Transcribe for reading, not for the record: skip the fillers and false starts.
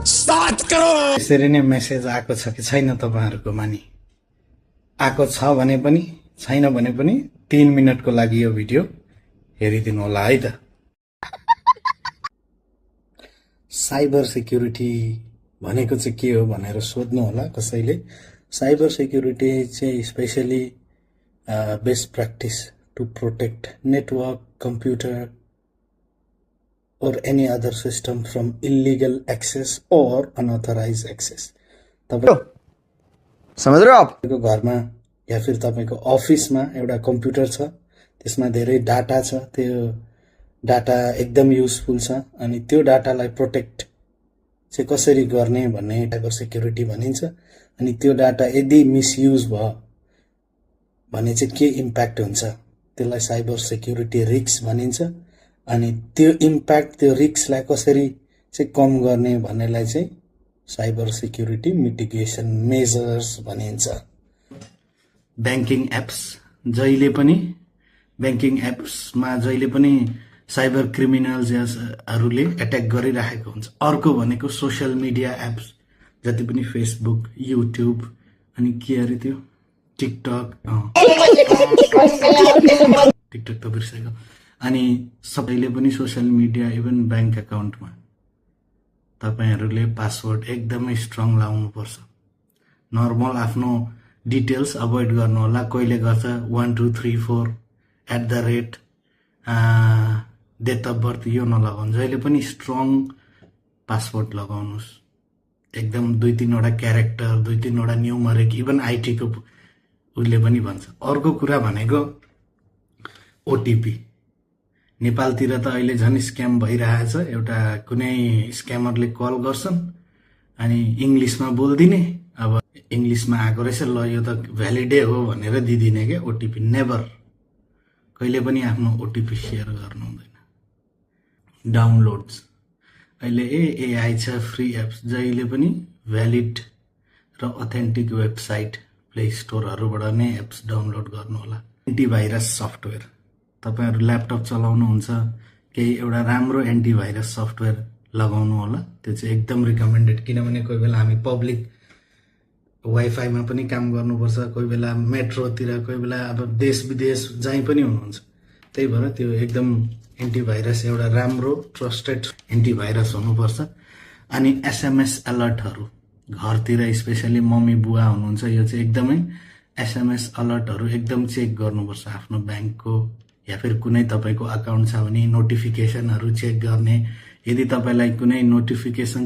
यसरी नै मेसेज आएको छ कि छैन तपाईहरुकोमा नि? आएको छ भने पनि छैन भने पनि 3 मिनेटको लागि यो भिडियो हेरिदिनु होला है त। साइबर सिक्युरिटी भनेको चाहिँ के हो भनेर सोध्नु होला कसैले। साइबर सिक्युरिटी चाहिँ specially best practice to protect network, computer or any other system from illegal access or unauthorized access। समझ रहे हो आप? तपाईको घरमा या फिर तपाईको अफिसमा एउटा कम्प्युटर छ, त्यसमा धेरै डाटा छ, त्यो डाटा एकदम युजफुल छ अनि त्यो डाटालाई प्रोटेक्ट चाहिँ कसरी गर्ने भन्ने साइबर सिक्युरिटी भनिन्छ। अनि त्यो डाटा यदि मिसयुज भयो भने चाहिँ के इम्प्याक्ट हुन्छ त्यसलाई साइबर सिक्युरिटी रिस्क भनिन्छ। अनि त्यो इम्प्याक्ट, त्यो रिस्कलाई कसरी चाहिँ कम गर्ने भन्नेलाई चाहिँ साइबर सिक्युरिटी मिटिगेसन मेजर्स भनिन्छ। बैंकिङ एप्स जहिले पनि साइबर क्रिमिनल्सहरूले एट्याक गरिरहेको हुन्छ। अर्को भनेको सोशल मिडिया एप्स, जति पनि फेसबुक, युट्युब अनि के अरे त्यो टिकटक त बिर्सेको। अनि सबैले पनि सोशल मिडिया इभन बैंक अकाउन्टमा तपाईहरुले पासवर्ड एकदमै स्ट्रङ लाउनु पर्छ। नर्मल आफ्नो डिटेल्स अभोइड गर्नु होला। कहिले गर्छ 1234 डेट अफ बर्थ यो नलगाउनु। जहिले पनि स्ट्रङ पासवर्ड लगाउनुस्। एकदम 2-3 वटा क्यारेक्टर, 2-3 वटा न्यूमरिक, इभन आईटी को उले पनि भन्छ। अर्को कुरा भनेको ओटीपी। नेपालतिर त अहिले झन् स्क्याम भइरहेछ। एउटा कुनै स्क्यामरले कल गर्छन् अनि इंग्लिशमा बोल्दिने। अब इंग्लिशमा आएको रहेछ, ल यो त भ्यालिडै हो भनेर दिदिने के ओटीपी। नेभर, कहिले पनि आफ्नो ओटीपी शेयर गर्नु हुँदैन। डाउनलोड्स अहिले एआई छ, फ्री एप्स, जहिले पनि भ्यालिड र अथेन्टिक वेबसाइट प्ले स्टोरहरुबाट नै एप्स डाउनलोड गर्नु होला। एन्टिभाइरस सफ्टवेयर, तपाईहरु ल्यापटप चलाउनुहुन्छ, केही एउटा राम्रो एन्टिभाइरस सफ्टवेयर लगाउनु होला। त्यो चाहिँ एकदम रिकमेन्डेड। किनभने कोही बेला हामी पब्लिक वाइफाईमा पनि काम गर्नुपर्छ, कोही बेला मेट्रोतिर, कोही बेला अब देश विदेश जहीँ पनि हुनुहुन्छ। त्यही भएर त्यो एकदम एन्टिभाइरस एउटा राम्रो ट्रस्टेड एन्टिभाइरस हुनुपर्छ। अनि एसएमएस अलर्टहरु घरतिर स्पेशली मम्मी बुवा हुनुहुन्छ, यो चाहिँ एकदमै एसएमएस अलर्टहरु एकदम चेक गर्नुपर्छ। आफ्नो बैंकको या फिर कुनै तपाईको अकाउन्ट छ भने नोटिफिकेसनहरु चेक गर्ने। यदि तपाईलाई कुनै नोटिफिकेसन